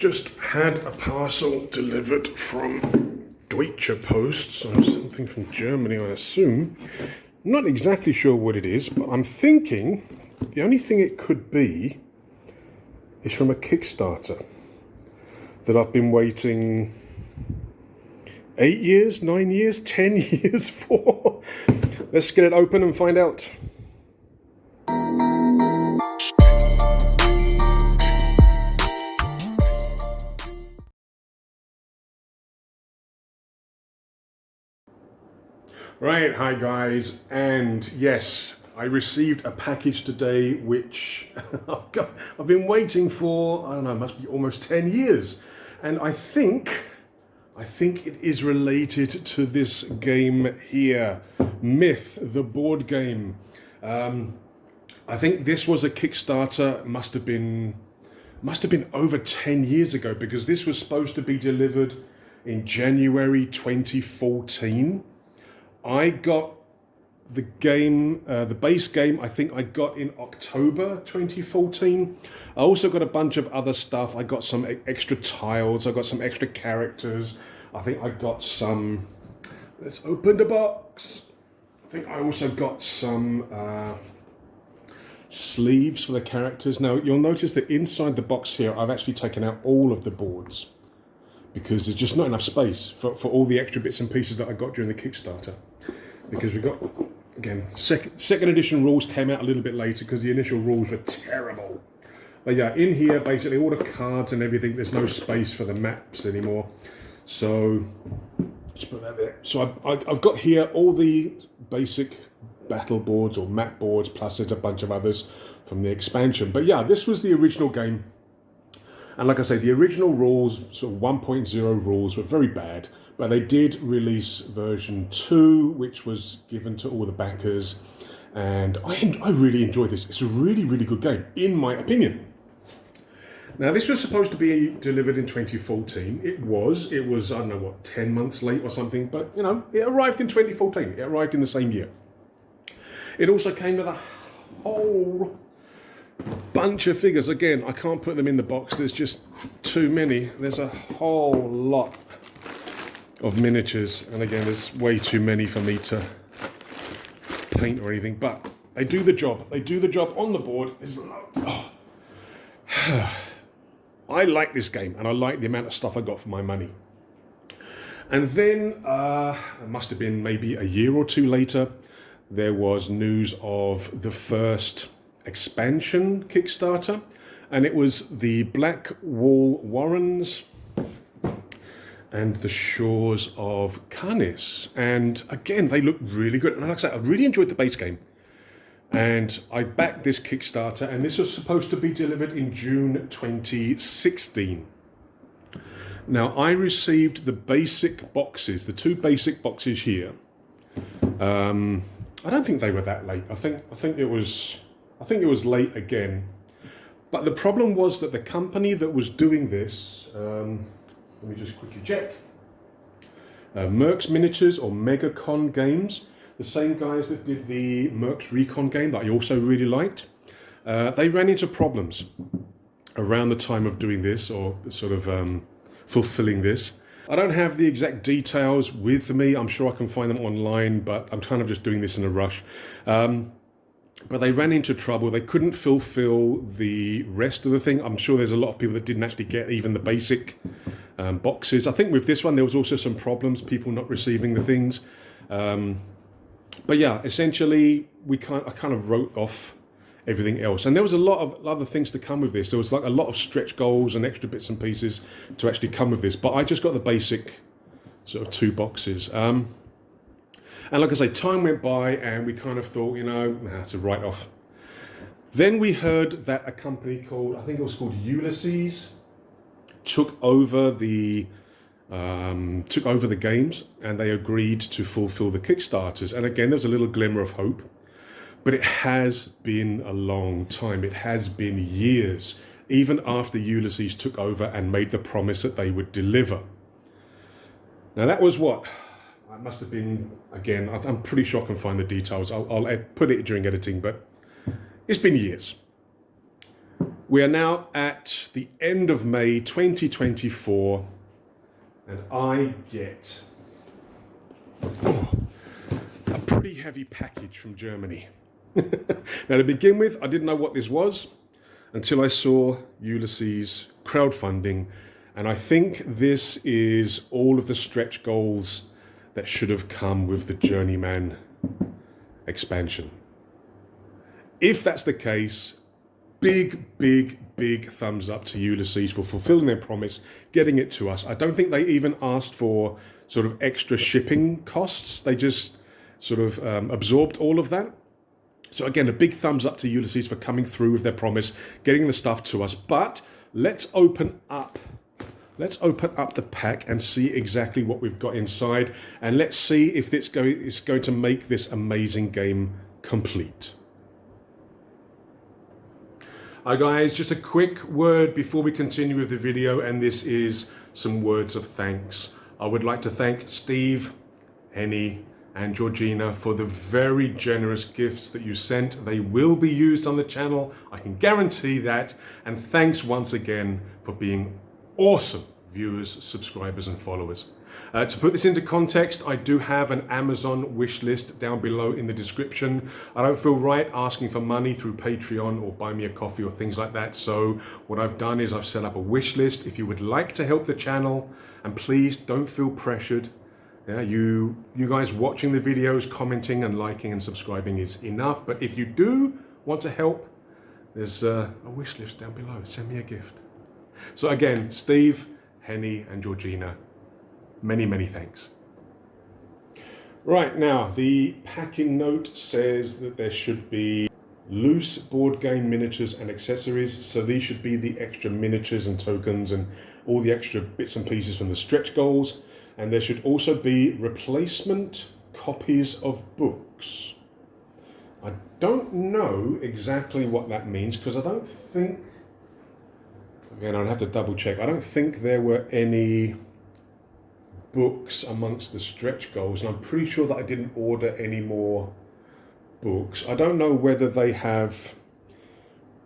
just had a parcel delivered from Deutsche Post, so something from Germany, I assume. I'm not exactly sure what it is, but I'm thinking the only thing it could be is from a Kickstarter that I've been waiting 8 years, 9 years, 10 years for. Let's get it open and find out. Right, hi guys, and yes, I received a package today which I've been waiting for, I don't know, must be almost 10 years. And I think it is related to this game here, Myth, the board game. I think this was a Kickstarter, must have been over 10 years ago, because this was supposed to be delivered in January 2014. I got the game, the base game, I think I got in October 2014. I also got a bunch of other stuff. I got some extra tiles, I got some extra characters. I think I got some, let's open the box. I think I also got some sleeves for the characters. Now you'll notice that inside the box here, I've actually taken out all of the boards because there's just not enough space for all the extra bits and pieces that I got during the Kickstarter. Because we got, again, second edition rules came out a little bit later because the initial rules were terrible. But yeah, in here, basically all the cards and everything, there's no space for the maps anymore. So, let's put that there. So I've got here all the basic battle boards or map boards, plus there's a bunch of others from the expansion. But yeah, this was the original game. And like I say, the original rules, sort of 1.0 rules, were very bad. But they did release version 2, which was given to all the backers. And I really enjoy this. It's a really, really good game, in my opinion. Now, this was supposed to be delivered in 2014. It was, I don't know what, 10 months late or something. But, you know, it arrived in 2014. It arrived in the same year. It also came with a whole bunch of figures. Again, I can't put them in the box. There's just too many. There's a whole lot of miniatures, and again, there's way too many for me to paint or anything, but they do the job. They do the job on the board. Oh. I like this game, and I like the amount of stuff I got for my money. And then, it must have been maybe a year or two later, there was news of the first expansion Kickstarter, and it was the Black Wall Warrens and the Shores of Canis. And again, they look really good. And like I said, I really enjoyed the base game. And I backed this Kickstarter, and this was supposed to be delivered in June 2016. Now, I received the basic boxes, the two basic boxes here. I don't think they were that late. I think it was late again. But the problem was that the company that was doing this, let me just quickly check. Mercs Miniatures or Megacon Games, the same guys that did the Mercs Recon game that I also really liked. They ran into problems around the time of doing this, or sort of fulfilling this. I don't have the exact details with me. I'm sure I can find them online, but I'm kind of just doing this in a rush. But they ran into trouble. They couldn't fulfill the rest of the thing. I'm sure there's a lot of people that didn't actually get even the basic boxes. I think with this one, there was also some problems, people not receiving the things. But yeah, essentially, I kind of wrote off everything else. And there was a lot of other things to come with this. There was like a lot of stretch goals and extra bits and pieces to actually come with this. But I just got the basic sort of 2 boxes. And like I say, time went by and we kind of thought, it's a write-off. Then we heard that a company called, I think it was called Ulisses, took over the games, and they agreed to fulfill the Kickstarters. And again, there was a little glimmer of hope, but it has been a long time. It has been years, even after Ulisses took over and made the promise that they would deliver. Now that was what? It must have been, again, I'm pretty sure I can find the details. I'll put it during editing, but it's been years. We are now at the end of May 2024, and I get a pretty heavy package from Germany. Now, to begin with, I didn't know what this was until I saw Ulisses crowdfunding, and I think this is all of the stretch goals that should have come with the Journeyman expansion. If that's the case, big thumbs up to Ulisses for fulfilling their promise, getting it to us. I don't think they even asked for sort of extra shipping costs. They just sort of absorbed all of that. So again, a big thumbs up to Ulisses for coming through with their promise, getting the stuff to us. But let's open up the pack and see exactly what we've got inside, and let's see if it's going to make this amazing game complete. Hi guys, just a quick word before we continue with the video, and this is some words of thanks. I would like to thank Steve, Henny, and Georgina for the very generous gifts that you sent. They will be used on the channel, I can guarantee that. And thanks once again for being awesome viewers, subscribers, and followers. To put this into context, I do have an Amazon wish list down below in the description. I don't feel right asking for money through Patreon or buy me a coffee or things like that. So what I've done is I've set up a wish list. If you would like to help the channel, and please don't feel pressured. Yeah, you guys watching the videos, commenting and liking and subscribing is enough. But if you do want to help, there's a wish list down below. Send me a gift. So again, Steve, Henny, and Georgina, many thanks. Right, now the packing note says that there should be loose board game miniatures and accessories. So these should be the extra miniatures and tokens and all the extra bits and pieces from the stretch goals. And there should also be replacement copies of books. I don't know exactly what that means, because I don't think, again, I'd have to double check. I don't think there were any books amongst the stretch goals, and I'm pretty sure that I didn't order any more books. I don't know whether they have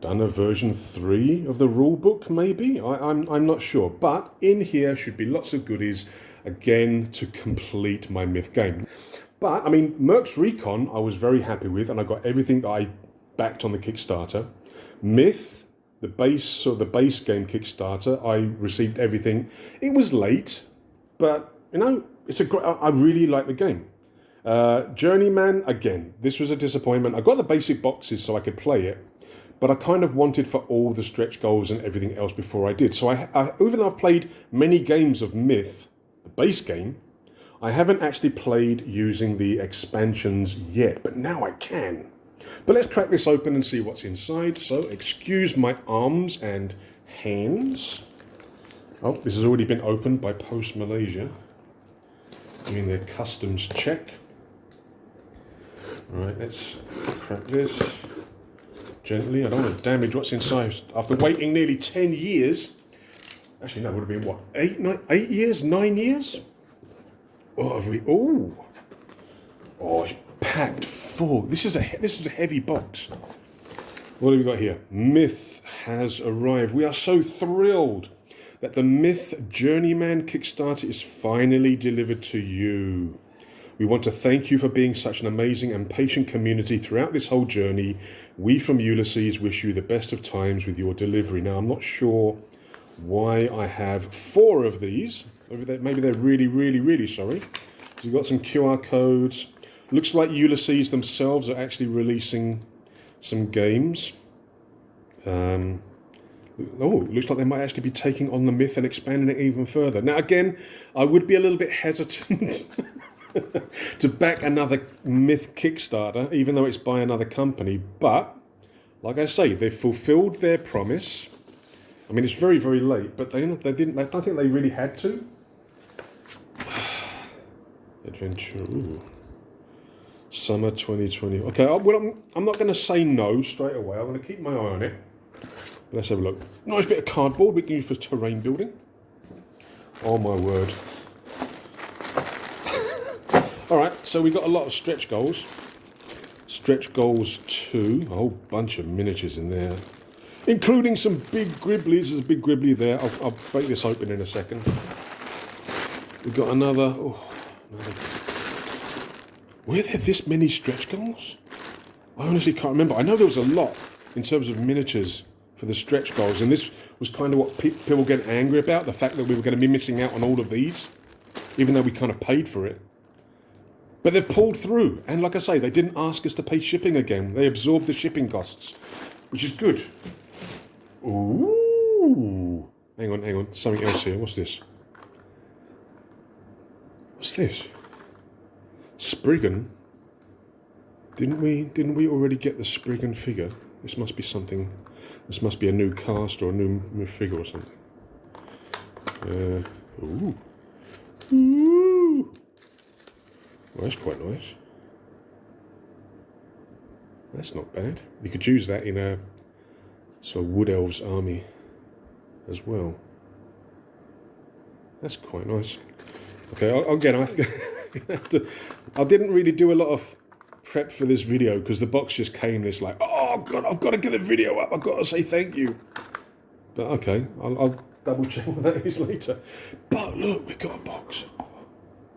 done a version 3 of the rule book, maybe. I'm not sure. But in here should be lots of goodies, again, to complete my Myth game. But, I mean, Mercs Recon I was very happy with, and I got everything that I backed on the Kickstarter. Myth, the base game Kickstarter, I received everything. It was late, but, you know, it's a great, I really like the game. Journeyman, again, this was a disappointment. I got the basic boxes so I could play it, but I kind of wanted for all the stretch goals and everything else before I did. So I even though I've played many games of Myth, the base game, I haven't actually played using the expansions yet, but now I can. But let's crack this open and see what's inside. So excuse my arms and hands. Oh, this has already been opened by Post Malaysia, doing their customs check. All right, let's crack this gently. I don't want to damage what's inside. After waiting nearly 10 years, actually no, it would have been what, 8 years, 9 years? Oh, it's packed full. This is a heavy box. What have we got here? Myth has arrived. We are so thrilled that the Myth Journeyman Kickstarter is finally delivered to you. We want to thank you for being such an amazing and patient community throughout this whole journey. We from Ulisses wish you the best of times with your delivery. Now, I'm not sure why I have 4 of these. Maybe they're really sorry. So you've got some QR codes. Looks like Ulisses themselves are actually releasing some games. Looks like they might actually be taking on the Myth and expanding it even further. Now, again, I would be a little bit hesitant to back another Myth Kickstarter, even though it's by another company. But, like I say, they've fulfilled their promise. I mean, it's very late, but they didn't. I don't think they really had to. Adventure. Ooh. Summer 2020. Okay, well, I'm not going to say no straight away. I'm going to keep my eye on it. But let's have a look. Nice bit of cardboard we can use for terrain building. Oh my word. Alright, so we got a lot of stretch goals. Stretch goals 2. A whole bunch of miniatures in there. including some big gribblies. There's a big gribbly there. I'll break this open in a second. We've got another. Were there this many stretch goals? I honestly can't remember. I know there was a lot in terms of miniatures for the stretch goals, and this was kind of what people get angry about, the fact that we were going to be missing out on all of these, even though we kind of paid for it. But they've pulled through, and like I say, they didn't ask us to pay shipping again. They absorbed the shipping costs, which is good. Ooh. Hang on. Something else here. What's this? What's this? Spriggan? Didn't we already get the Spriggan figure? This must be something. This must be a new cast or a new figure or something. Ooh. Well, that's quite nice. That's not bad. You could use that in a sort of Wood Elves army as well. That's quite nice. Okay, I didn't really do a lot of prep for this video because the box just came. It's like, oh god, I've got to get a video up. I've got to say thank you. But okay, I'll double check what that is later. But look, we've got a box.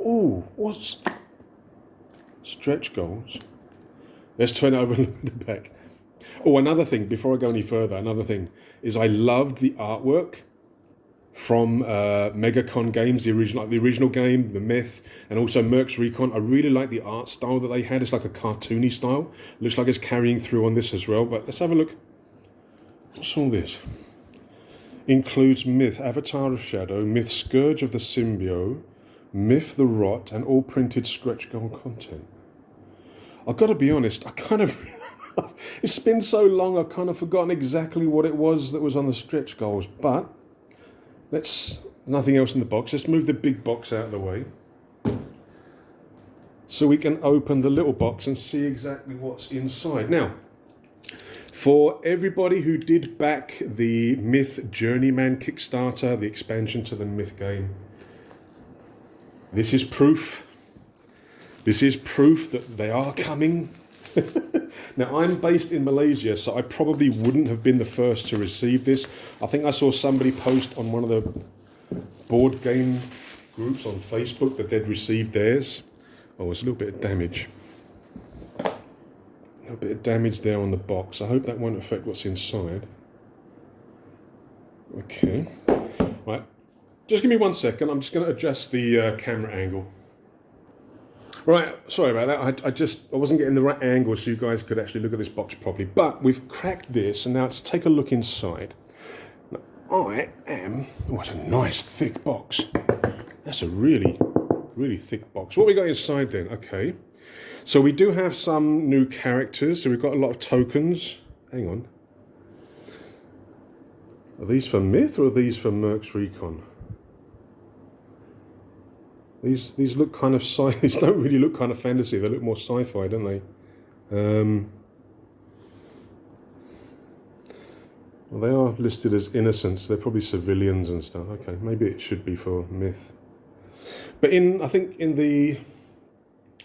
Oh, what's stretch goals? Let's turn it over and look at the back. Oh, another thing before I go any further. Another thing is I loved the artwork from Megacon games, the original game, the Myth, and also Mercs Recon. I really like the art style that they had. It's like a cartoony style. Looks like it's carrying through on this as well. But let's have a look. What's all this? Includes Myth, Avatar of Shadow, Myth, Scourge of the Symbiote, Myth the Rot, and all printed stretch goal content. I've got to be honest, I kind of... it's been so long, I've kind of forgotten exactly what it was that was on the stretch goals. But... nothing else in the box. Let's move the big box out of the way so we can open the little box and see exactly what's inside. Now, for everybody who did back the Myth Journeyman Kickstarter, the expansion to the Myth game, this is proof. This is proof that they are coming. Now, I'm based in Malaysia, so I probably wouldn't have been the first to receive this. I think I saw somebody post on one of the board game groups on Facebook that they'd received theirs. Oh, there's a little bit of damage. A little bit of damage there on the box. I hope that won't affect what's inside. Okay. Right. Just give me 1 second. I'm just going to adjust the camera angle. Right, sorry about that. I wasn't getting the right angle so you guys could actually look at this box properly. But we've cracked this, and now let's take a look inside. Now, oh, it's a nice thick box. That's a really, really thick box. What we got inside then? Okay, so we do have some new characters. So we've got a lot of tokens. Hang on. Are these for Myth or are these for Mercs Recon? These look kind of these don't really look kind of fantasy. They look more sci-fi, don't they? Well, they are listed as innocents. They're probably civilians and stuff. Okay, maybe it should be for Myth. But I think in the,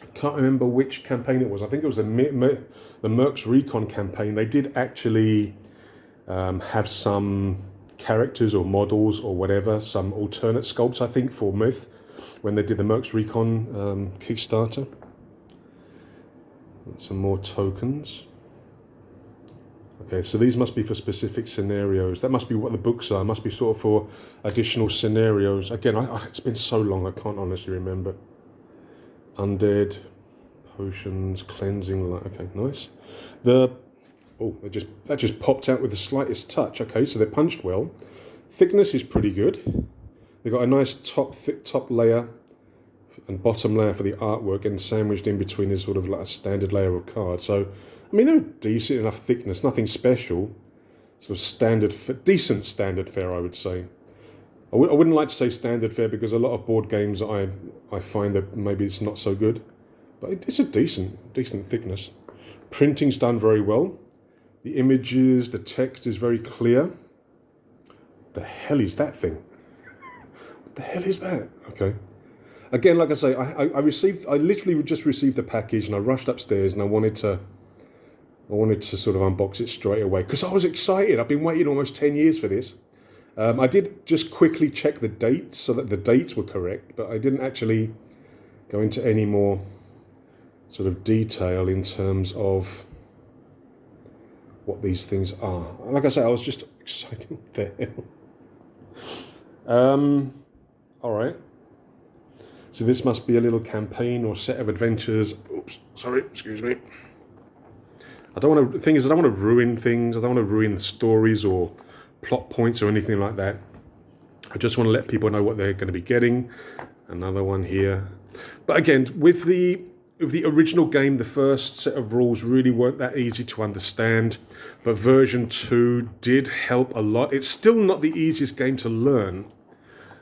I can't remember which campaign it was. I think it was the Mercs Recon campaign. They did actually have some characters or models or whatever, some alternate sculpts, I think, for Myth, when they did the Mercs Recon Kickstarter. Some more tokens. Okay, so these must be for specific scenarios. That must be what the books are. It must be sort of for additional scenarios. Again, it's been so long, I can't honestly remember. Undead, potions, cleansing light. Okay, nice. That just popped out with the slightest touch. Okay, so they're punched well. Thickness is pretty good. They've got a nice thick top layer and bottom layer for the artwork, and sandwiched in between is sort of like a standard layer of cards. So, I mean, they're decent enough thickness, nothing special. Sort of decent standard fare, I would say. I wouldn't like to say standard fare because a lot of board games I find that maybe it's not so good. But it's a decent thickness. Printing's done very well. The images, the text is very clear. The hell is that thing? What the hell is that? Okay. Again, like I say, I literally just received the package and I rushed upstairs and I wanted to I wanted to sort of unbox it straight away because I was excited. I've been waiting almost 10 years for this. I did just quickly check the dates so that the dates were correct, but I didn't actually go into any more sort of detail in terms of what these things are. Like I say, I was just excited. What the hell? All right. So this must be a little campaign or set of adventures. Oops, sorry, excuse me. I don't want to. The thing is, I don't want to ruin things. I don't want to ruin stories or plot points or anything like that. I just want to let people know what they're going to be getting. Another one here. But again, with the original game, the first set of rules really weren't that easy to understand. But version 2 did help a lot. It's still not the easiest game to learn.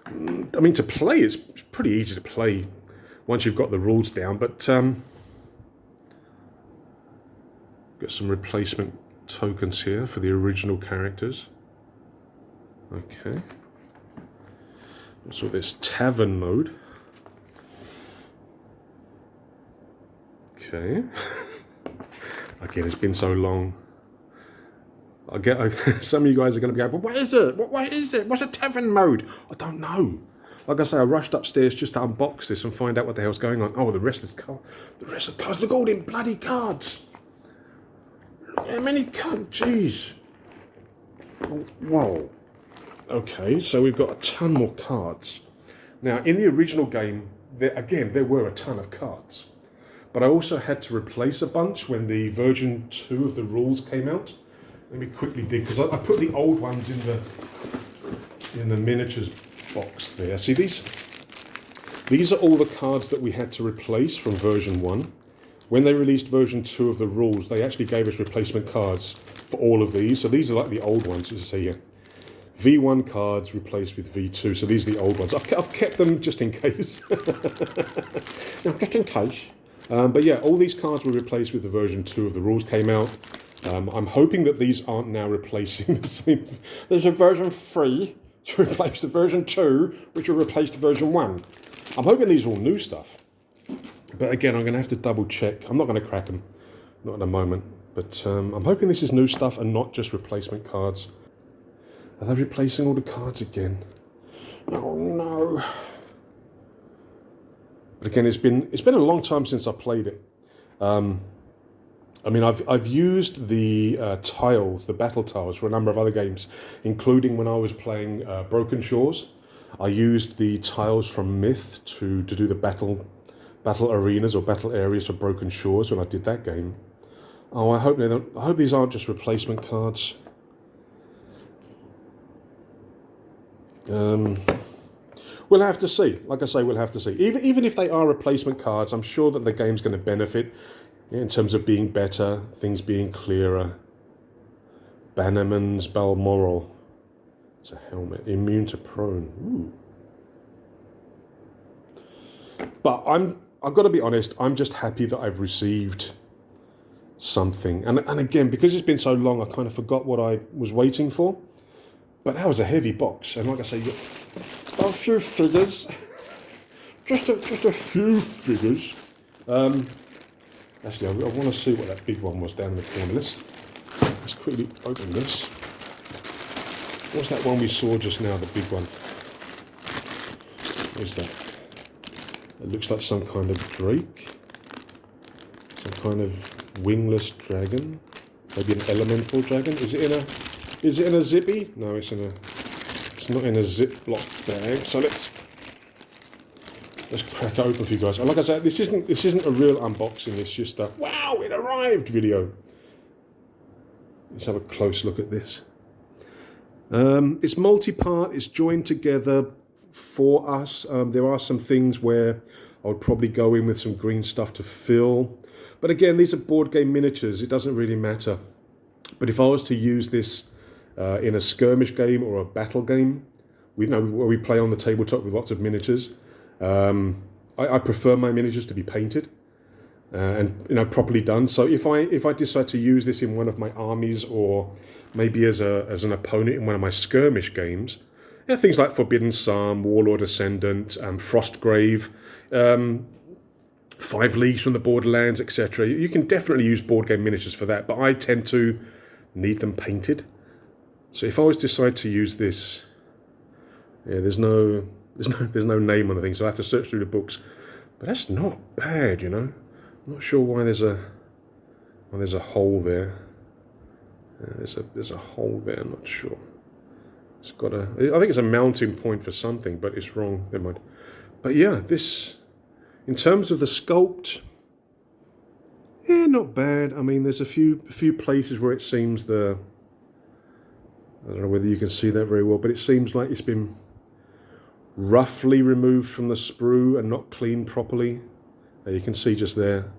I mean, to play, it's pretty easy to play once you've got the rules down. But got some replacement tokens here for the original characters. Okay. So this tavern mode. Okay. Again, it's been so long. I get some of you guys are going to be going, but what is it? What is it? What's a tavern mode? I don't know. Like I say, I rushed upstairs just to unbox this and find out what the hell's going on. Oh, the rest of the cards. Look at all them bloody cards. Look how many cards. Jeez. Whoa. Okay, so we've got a ton more cards. Now, in the original game, there were a ton of cards. But I also had to replace a bunch when the version 2 of the rules came out. Let me quickly dig, because I put the old ones in the miniatures box there. See these? These are all the cards that we had to replace from version 1. When they released version 2 of the rules, they actually gave us replacement cards for all of these. So these are like the old ones, as you see here. V1 cards replaced with V2. So these are the old ones. I've kept them just in case. No, just in case. But yeah, all these cards were replaced with the version 2 of the rules came out. I'm hoping that these aren't now replacing the same. There's a version 3 to replace the version 2, which will replace the version 1. I'm hoping these are all new stuff. But again, I'm going to have to double check. I'm not going to crack them. Not at the moment. But I'm hoping this is new stuff and not just replacement cards. Are they replacing all the cards again? Oh no. But again, it's been a long time since I played it. I mean, I've used the tiles, the battle tiles, for a number of other games, including when I was playing Broken Shores. I used the tiles from Myth to do the battle arenas or battle areas for Broken Shores when I did that game. Oh, I hope these aren't just replacement cards. We'll have to see. Like I say, we'll have to see. Even if they are replacement cards, I'm sure that the game's going to benefit in terms of being better, things being clearer. Bannerman's Balmoral. It's a helmet. Immune to prone. Ooh. But I've got to be honest, I'm just happy that I've received something. And again, because it's been so long, I kind of forgot what I was waiting for. But that was a heavy box. And like I say, a few figures. just a few figures. Actually, I want to see what that big one was down in the corner. Let's quickly open this. What's that one we saw just now, the big one? What is that? It looks like some kind of drake. Some kind of wingless dragon. Maybe an elemental dragon. Is it in a zippy? No, it's not in a Ziploc bag. So let's crack it open for you guys. And like I said, this isn't a real unboxing. It's just a wow, it arrived video. Let's have a close look at this. It's multi-part. It's joined together for us. There are some things where I would probably go in with some green stuff to fill. But again, these are board game miniatures. It doesn't really matter. But if I was to use this in a skirmish game or a battle game, where we play on the tabletop with lots of miniatures, I prefer my miniatures to be painted and properly done. So if I decide to use this in one of my armies or maybe as an opponent in one of my skirmish games, things like Forbidden Psalm, Warlord Ascendant, Frostgrave, 5 Leagues from the Borderlands, etc. You can definitely use board game miniatures for that, but I tend to need them painted. So if I was to decide to use this, yeah, there's no name on the thing, so I have to search through the books. But that's not bad, you know. I'm not sure why there's a hole there. There's a hole there. I'm not sure. It's got a. I think it's a mounting point for something, but it's wrong. Never mind. But yeah, this, in terms of the sculpt, yeah, not bad. I mean, there's a few places where it seems I don't know whether you can see that very well, but it seems like it's been roughly removed from the sprue and not cleaned properly. You can see just there.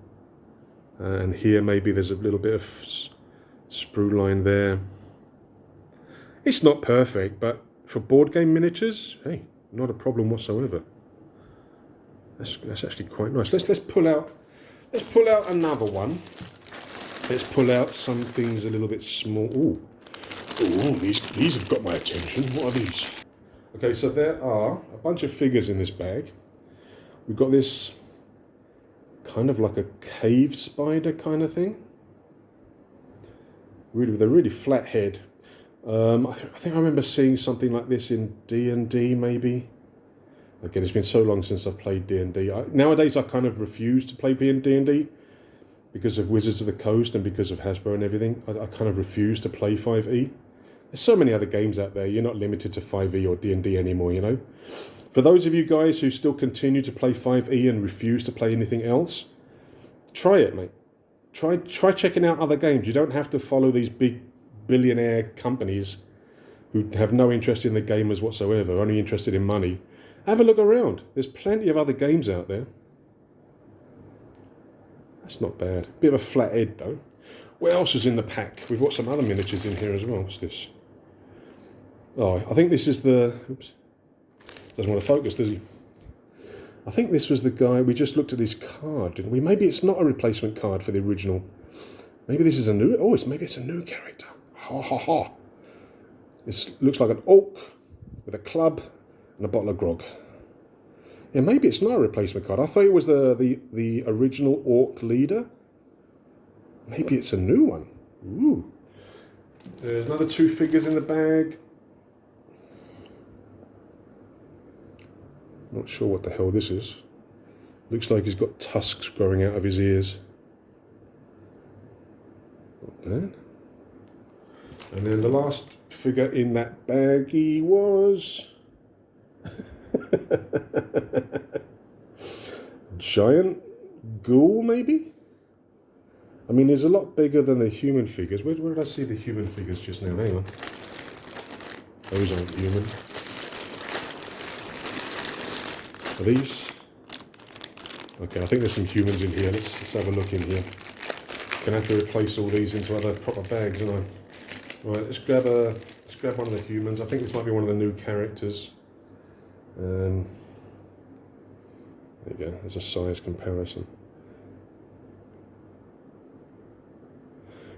And here maybe there's a little bit of sprue line there. It's not perfect, but for board game miniatures, hey, not a problem whatsoever. That's actually quite nice. Let's pull out another one. Let's pull out some things a little bit small. Ooh, these have got my attention. What are these? Okay, so there are a bunch of figures in this bag. We've got this kind of like a cave spider kind of thing. Really, with a really flat head. I think I remember seeing something like this in D&D maybe. Again, it's been so long since I've played D&D. Nowadays I kind of refuse to play D&D because of Wizards of the Coast and because of Hasbro and everything. I kind of refuse to play 5e. There's so many other games out there. You're not limited to 5e or D&D anymore, you know. For those of you guys who still continue to play 5e and refuse to play anything else, try it, mate. Try checking out other games. You don't have to follow these big billionaire companies who have no interest in the gamers whatsoever, only interested in money. Have a look around. There's plenty of other games out there. That's not bad. Bit of a flat head though. What else is in the pack? We've got some other miniatures in here as well. What's this? Oh, I think this is the... Oops. Doesn't want to focus, does he? I think this was the guy... We just looked at his card, didn't we? Maybe it's not a replacement card for the original. Maybe this is a new... Oh, maybe it's a new character. Ha ha ha. This looks like an orc with a club and a bottle of grog. Yeah, maybe it's not a replacement card. I thought it was the original orc leader. Maybe it's a new one. Ooh. There's another 2 figures in the bag. Not sure what the hell this is. Looks like he's got tusks growing out of his ears. Not bad. And then the last figure in that baggie was... Giant ghoul, maybe? I mean, he's a lot bigger than the human figures. Where did I see the human figures just now? Hang on. Those aren't human. Are these? Okay, I think there's some humans in here. Let's have a look in here. Gonna have to replace all these into other proper bags, aren't I? Right, let's grab one of the humans. I think this might be one of the new characters. There you go. There's a size comparison.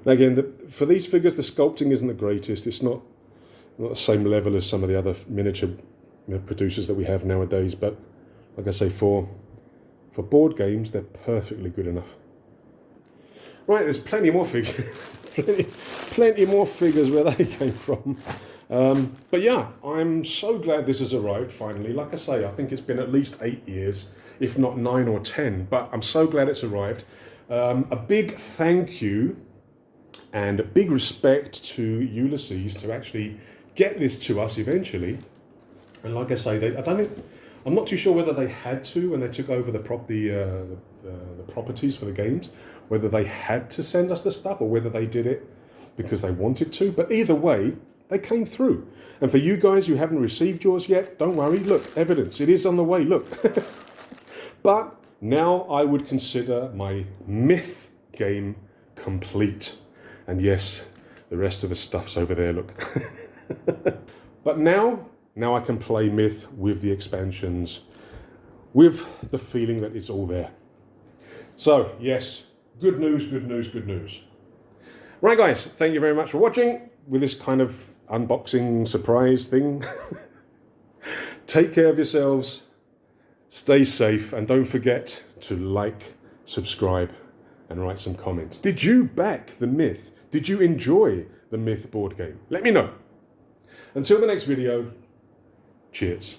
Now again, for these figures, the sculpting isn't the greatest. It's not the same level as some of the other miniature producers that we have nowadays. But like I say, for board games, they're perfectly good enough. Right, there's plenty more figures. plenty more figures where they came from. But yeah, I'm so glad this has arrived finally. Like I say, I think it's been at least 8 years, if not 9 or 10. But I'm so glad it's arrived. A big thank you and a big respect to Ulisses to actually get this to us eventually. And like I say, I'm not too sure whether they had to when they took over the properties for the games, whether they had to send us the stuff or whether they did it because they wanted to. But either way, they came through. And for you guys who haven't received yours yet, don't worry. Look, evidence. It is on the way. Look. But now I would consider my myth game complete. And yes, the rest of the stuff's over there, look. But now I can play Myth with the expansions, with the feeling that it's all there. So, yes, good news, good news, good news. Right, guys, thank you very much for watching with this kind of unboxing surprise thing. Take care of yourselves. Stay safe and don't forget to like, subscribe and write some comments. Did you back the myth? Did you enjoy the myth board game? Let me know. Until the next video, cheers.